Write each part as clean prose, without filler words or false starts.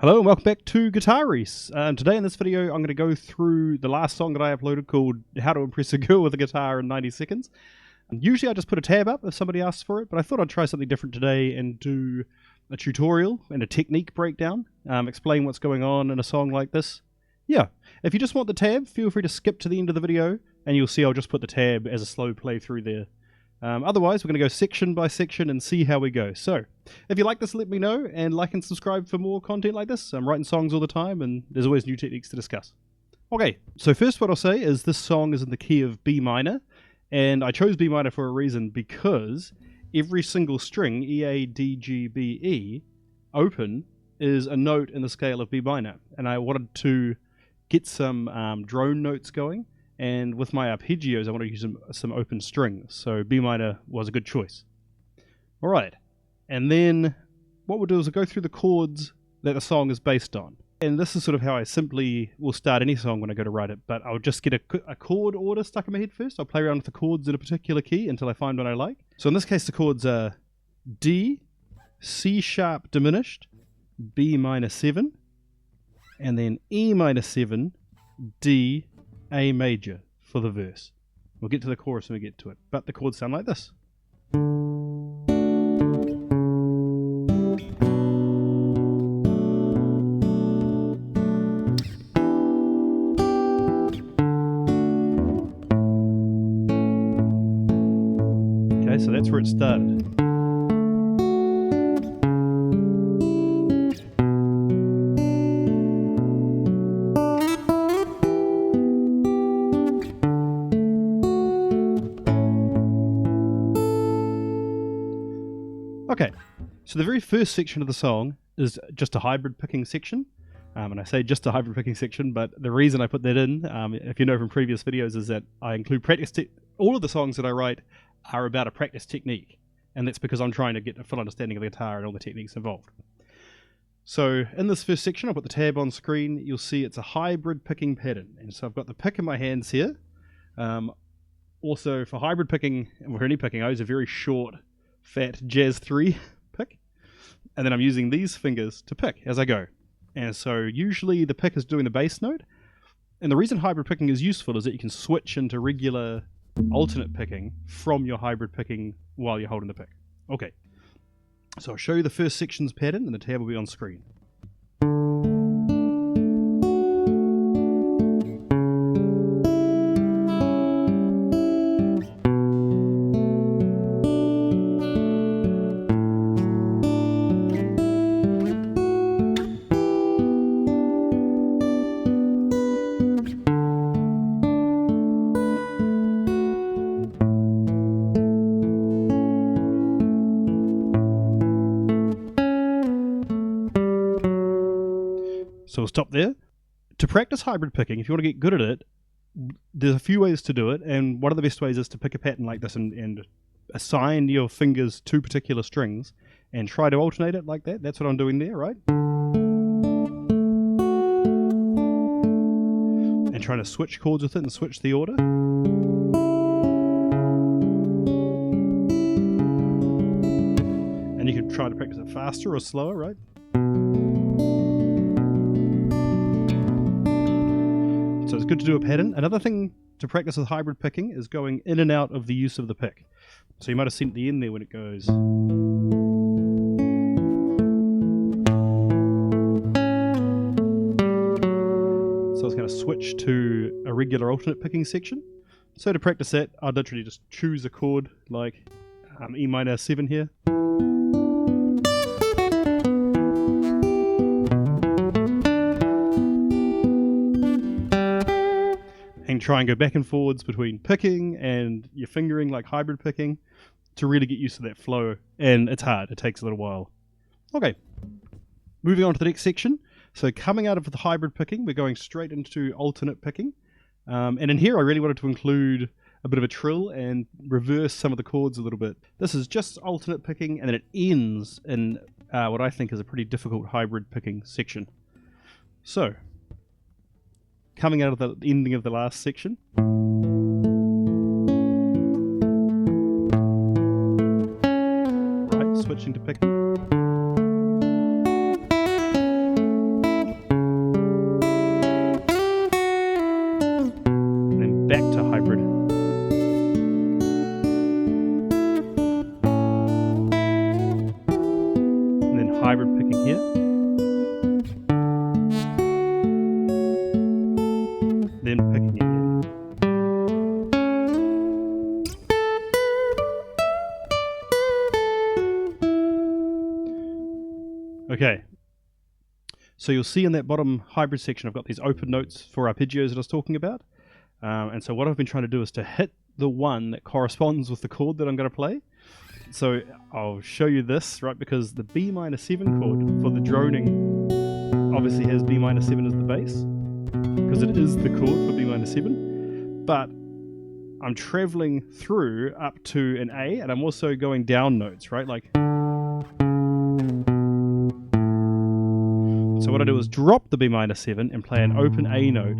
Hello and welcome back to Guitar Reese. Today in this video I'm going to go through the last song that I uploaded called How to Impress a Girl with a Guitar in 90 Seconds. Usually I just put a tab up if somebody asks for it, but I thought I'd try something different today and do a tutorial and a technique breakdown, explain what's going on in a song like this. Yeah, if you just want the tab, feel free to skip to the end of the video and you'll see I'll just put the tab as a slow play through there. Otherwise, we're going to go section by section and see how we go. So, if you like this, let me know, and like and subscribe for more content like this. I'm writing songs all the time, and there's always new techniques to discuss. Okay, so first what I'll say is this song is in the key of B minor, and I chose B minor for a reason because every single string, E, A, D, G, B, E, open, is a note in the scale of B minor, and I wanted to get some drone notes going. And with my arpeggios, I want to use some open strings, so B minor was a good choice. Alright, and then what we'll do is we'll go through the chords that the song is based on. And this is sort of how I simply will start any song when I go to write it, but I'll just get a chord order stuck in my head first. I'll play around with the chords in a particular key until I find one I like. So in this case the chords are D, C sharp diminished, B minor 7, and then E minor 7, D, A major for the verse. We'll get to the chorus when we get to it, but the chords sound like this. Okay, so that's where it started. Okay, so the very first section of the song is just a hybrid picking section, and I say just a hybrid picking section, but the reason I put that in, if you know from previous videos, is that I include practice. All of the songs that I write are about a practice technique, and that's because I'm trying to get a full understanding of the guitar and all the techniques involved. So in this first section, I'll put the tab on screen. You'll see it's a hybrid picking pattern, and so I've got the pick in my hands here. Also, for hybrid picking, and for any picking, I use a very short fat Jazz 3 pick, and then I'm using these fingers to pick as I go. And so usually the pick is doing the bass note, and the reason hybrid picking is useful is that you can switch into regular alternate picking from your hybrid picking while you're holding the pick. Okay, so I'll show you the first section's pattern and the tab will be on screen. So we'll stop there. To practice hybrid picking, if you want to get good at it, there's a few ways to do it, and one of the best ways is to pick a pattern like this and assign your fingers to particular strings and try to alternate it like that. That's what I'm doing there, right? And trying to switch chords with it and switch the order. And you can try to practice it faster or slower, right? So it's good to do a pattern. Another thing to practice with hybrid picking is going in and out of the use of the pick. So you might have seen at the end there when it goes. So it's going to switch to a regular alternate picking section. So to practice that, I'd literally just choose a chord like E minor 7 here. And try and go back and forwards between picking and your fingering like hybrid picking to really get used to that flow. And it's hard, it takes a little while. Okay, moving on to the next section. So coming out of the hybrid picking, we're going straight into alternate picking. And in here I really wanted to include a bit of a trill and reverse some of the chords a little bit. This is just alternate picking, and then it ends in what I think is a pretty difficult hybrid picking section. So, coming out of the ending of the last section. Right, switching to picking. So you'll see in that bottom hybrid section, I've got these open notes for arpeggios that I was talking about. And so what I've been trying to do is to hit the one that corresponds with the chord that I'm going to play. So I'll show you this, right, because the B minor 7 chord for the droning obviously has B minor 7 as the bass, because it is the chord for B minor 7, but I'm traveling through up to an A, and I'm also going down notes, right, like. So what I do is drop the B minor 7 and play an open A note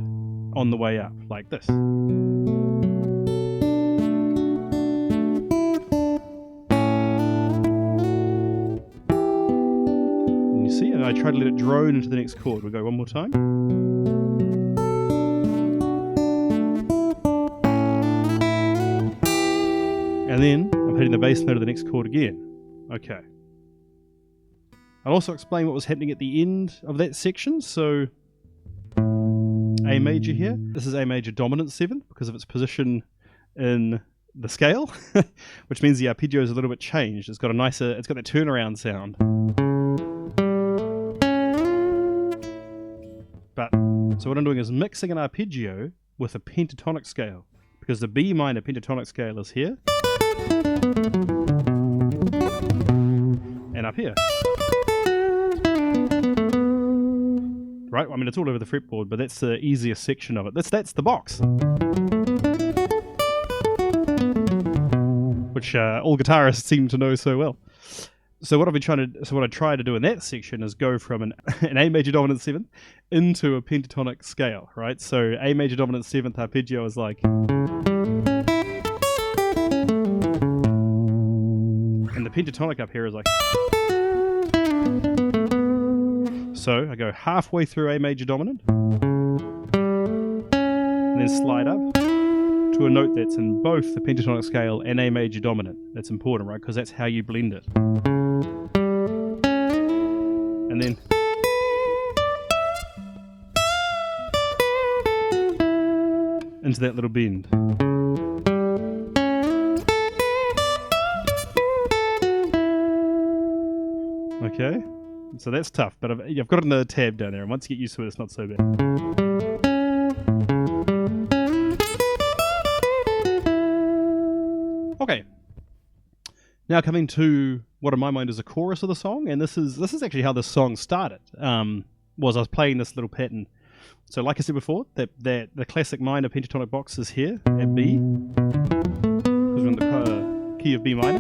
on the way up, like this. And you see, and I try to let it drone into the next chord. We'll go one more time. And then I'm hitting the bass note of the next chord again. Okay. I'll also explain what was happening at the end of that section. So A major here. This is A major dominant 7 because of its position in the scale, which means the arpeggio is a little bit changed. It's got a nicer, it's got that turnaround sound. But so what I'm doing is mixing an arpeggio with a pentatonic scale, because the B minor pentatonic scale is here and up here. Right, I mean it's all over the fretboard, but that's the easiest section of it. That's the box, which all guitarists seem to know so well. So what I try to do in that section is go from an A major dominant 7th into a pentatonic scale, right? So A major dominant 7th arpeggio is like, and the pentatonic up here is like. So I go halfway through A major dominant, and then slide up to a note that's in both the pentatonic scale and A major dominant. That's important, right? Because that's how you blend it. And then into that little bend. Okay. So that's tough, but I've got it in the tab down there, and once you get used to it, it's not so bad. Okay. Now coming to what in my mind is a chorus of the song, and this is actually how this song started. Was I was playing this little pattern. So like I said before, that the classic minor pentatonic box is here at B, because we're in the key of B minor.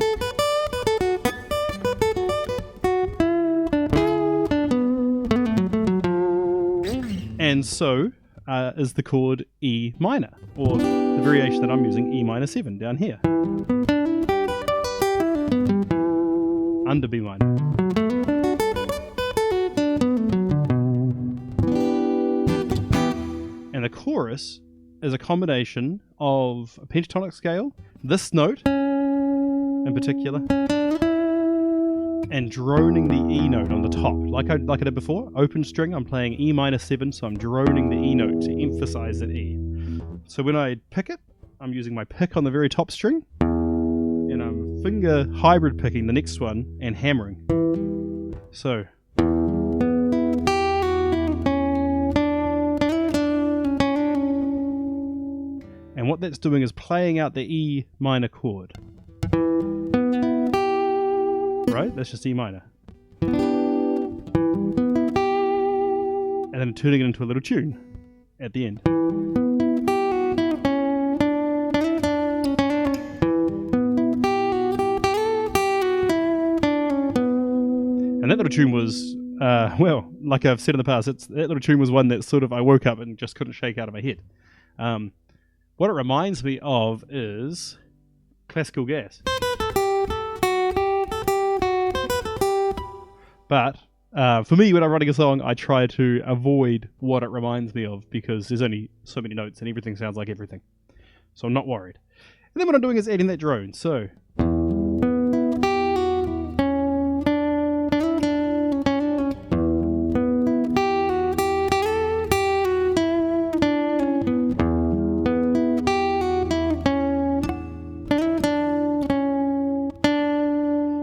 And so is the chord E minor, or the variation that I'm using, E minor 7, down here. Under B minor. And the chorus is a combination of a pentatonic scale, this note in particular, and droning the E note on the top. Like I did before, open string, I'm playing E minor 7, so I'm droning the E note to emphasize that E. So when I pick it, I'm using my pick on the very top string, and I'm finger hybrid picking the next one and hammering. So. And what that's doing is playing out the E minor chord. Right? That's just E minor. And then turning it into a little tune at the end. And that little tune was, well, like I've said in the past, that little tune was one that sort of I woke up and just couldn't shake out of my head. What it reminds me of is classical gas. But for me, when I'm writing a song, I try to avoid what it reminds me of, because there's only so many notes and everything sounds like everything. So I'm not worried. And then what I'm doing is adding that drone. So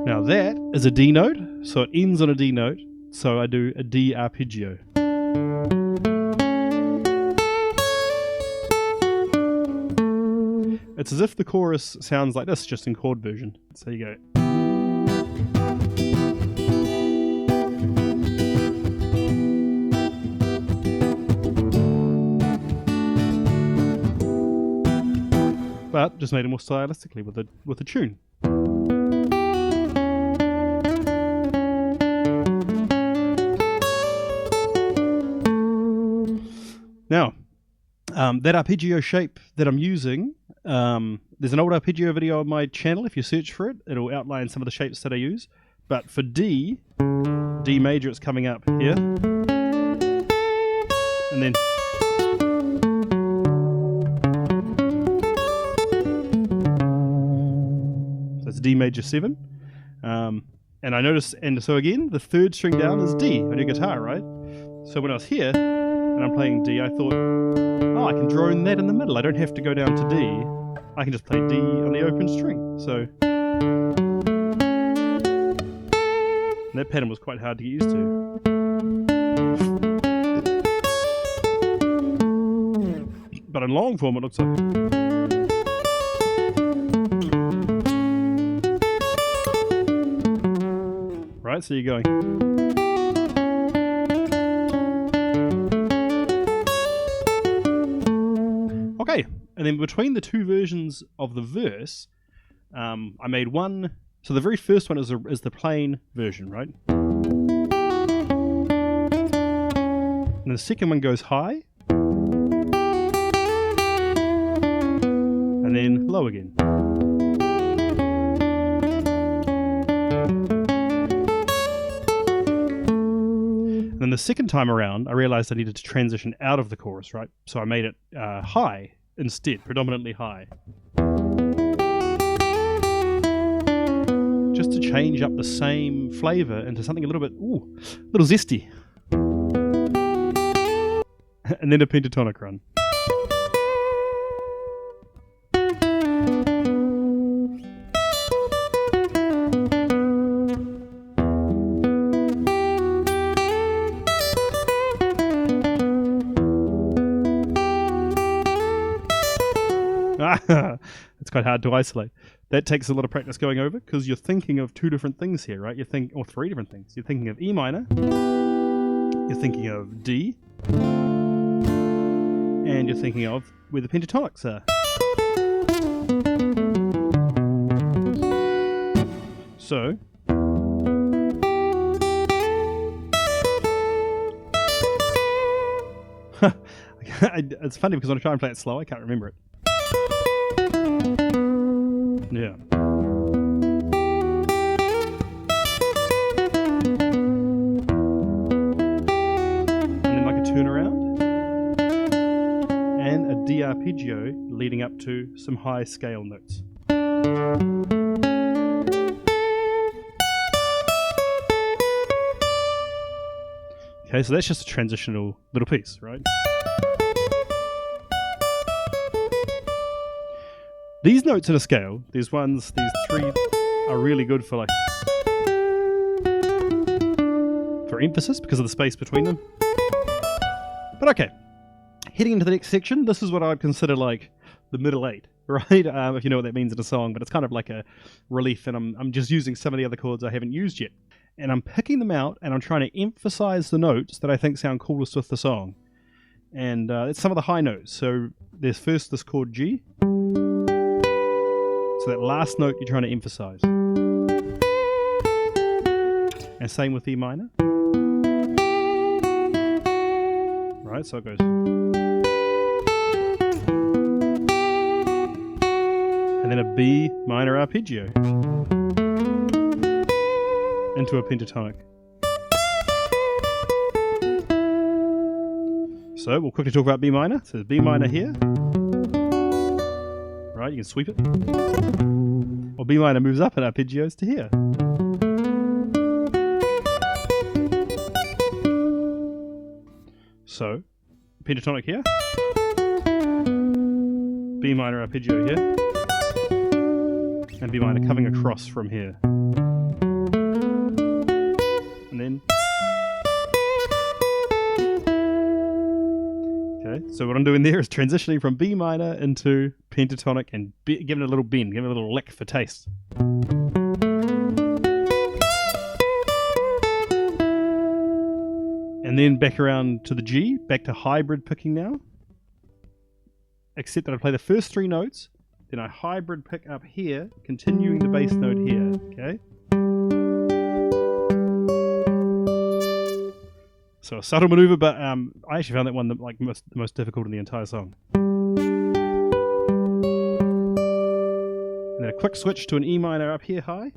now that is a D note, so it ends on a D note, so I do a D arpeggio. It's as if the chorus sounds like this, just in chord version. So you go. But just made it more stylistically with a tune. Now, that arpeggio shape that I'm using, there's an old arpeggio video on my channel. If you search for it, it'll outline some of the shapes that I use. But for D major, it's coming up here, and then so it's D major 7. And I noticed, and so again, the third string down is D on your guitar, right? So when I was here and I'm playing D, I thought, oh, I can drone that in the middle. I don't have to go down to D. I can just play D on the open string. So that pattern was quite hard to get used to. But in long form, it looks like. Right, so you're going. Okay, and then between the two versions of the verse, I made one. So the very first one is the plain version, right? And the second one goes high, and then low again. And then the second time around, I realized I needed to transition out of the chorus, right? So I made it high instead, predominantly high. Just to change up the same flavor into something a little bit, a little zesty. And then a pentatonic run. It's quite hard to isolate. That takes a lot of practice going over, because you're thinking of two different things here, right? Or three different things. You're thinking of E minor, you're thinking of D, and you're thinking of where the pentatonics are. So, it's funny because when I try and play it slow, I can't remember it. Yeah. And then like a turnaround and a D arpeggio leading up to some high scale notes. Okay, so that's just a transitional little piece, right? These notes in a scale, these three are really good for emphasis because of the space between them. But okay, heading into the next section, this is what I would consider like the middle eight, right? If you know what that means in a song, but it's kind of like a relief, and I'm just using some of the other chords I haven't used yet. And I'm picking them out, and I'm trying to emphasize the notes that I think sound coolest with the song. And it's some of the high notes. So there's first this chord G. So that last note you're trying to emphasize. And same with E minor. Right, so it goes. And then a B minor arpeggio. Into a pentatonic. So we'll quickly talk about B minor. So there's B minor here. Right, you can sweep it. Or B minor moves up in arpeggios to here. So, pentatonic here. B minor arpeggio here. And B minor coming across from here. And then So what I'm doing there is transitioning from B minor into pentatonic and giving it a little bend, giving it a little lick for taste. And then back around to the G, back to hybrid picking now. Except that I play the first 3 notes, then I hybrid pick up here, continuing the bass note here, okay? So a subtle maneuver, but I actually found that one the most difficult in the entire song. And then a quick switch to an E minor up here high.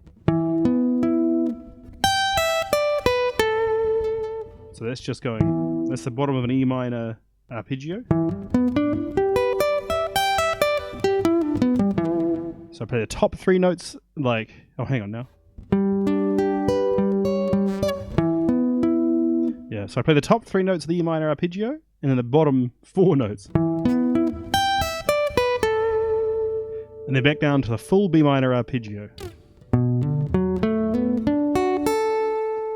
So that's just going, that's the bottom of an E minor arpeggio. So I play the top 3 notes like, oh hang on now. Yeah, so I play the top 3 notes of the E minor arpeggio, and then the bottom 4 notes. And then back down to the full B minor arpeggio.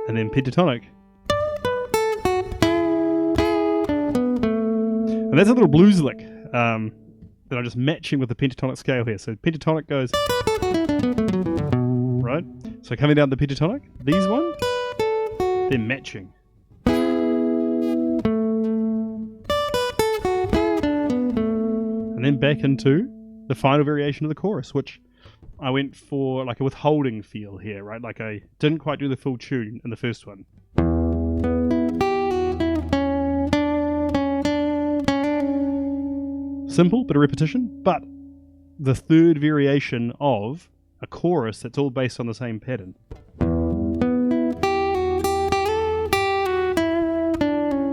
And then pentatonic. And that's a little blues lick that I'm just matching with the pentatonic scale here. So pentatonic goes, right? So coming down the pentatonic, these ones, they're matching. And then back into the final variation of the chorus, which I went for like a withholding feel here, right? Like I didn't quite do the full tune in the first one. Simple, bit of repetition, but the third variation of a chorus that's all based on the same pattern.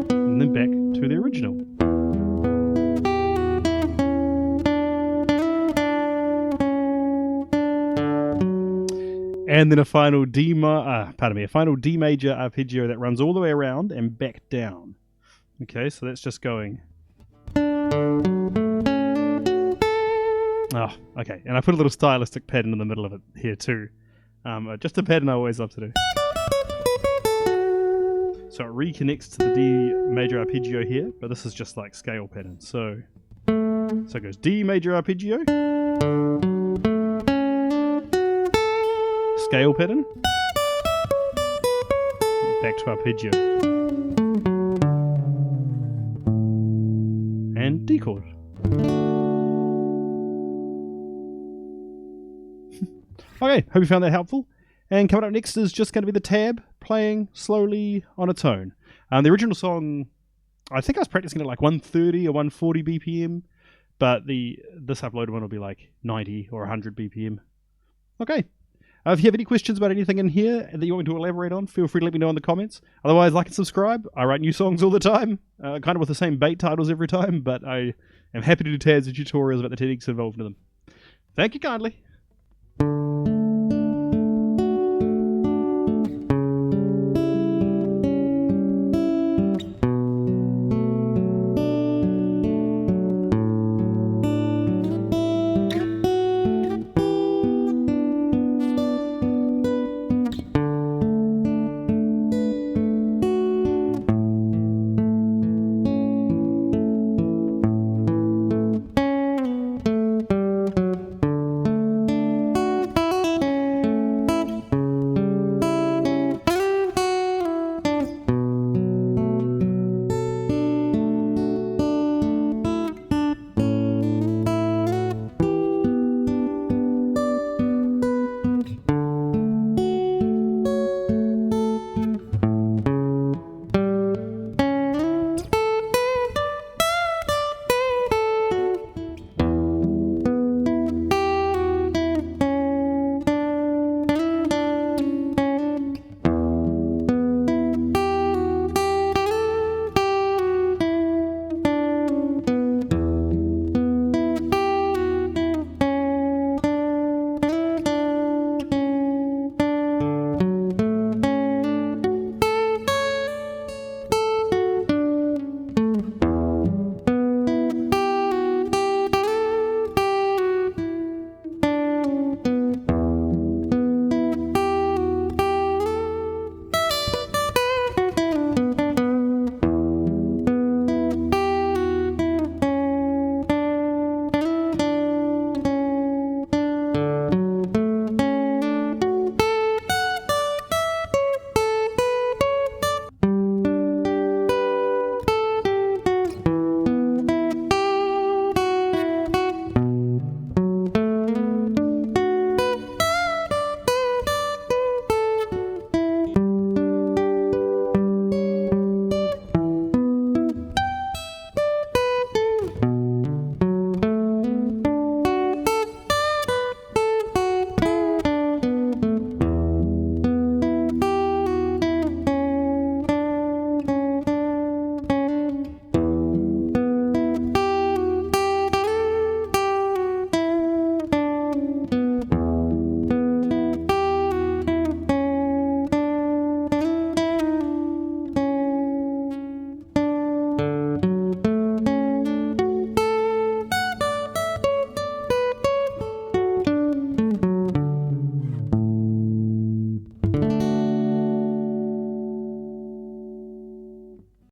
And then back to the original. And then a final D major arpeggio that runs all the way around and back down. Okay, so that's just going. Oh, okay, and I put a little stylistic pattern in the middle of it here too. Just a pattern I always love to do. So it reconnects to the D major arpeggio here, but this is just like scale pattern. So it goes D major arpeggio, scale pattern, back to arpeggio, and D chord. Okay, hope you found that helpful. And coming up next is just going to be the tab playing slowly on its own. The original song, I think I was practicing at like 130 or 140 BPM, but this uploaded one will be like 90 or 100 BPM. Okay. If you have any questions about anything in here that you want me to elaborate on, feel free to let me know in the comments. Otherwise, like and subscribe. I write new songs all the time, kind of with the same bait titles every time, but I am happy to do tabs and tutorials about the techniques involved in them. Thank you kindly.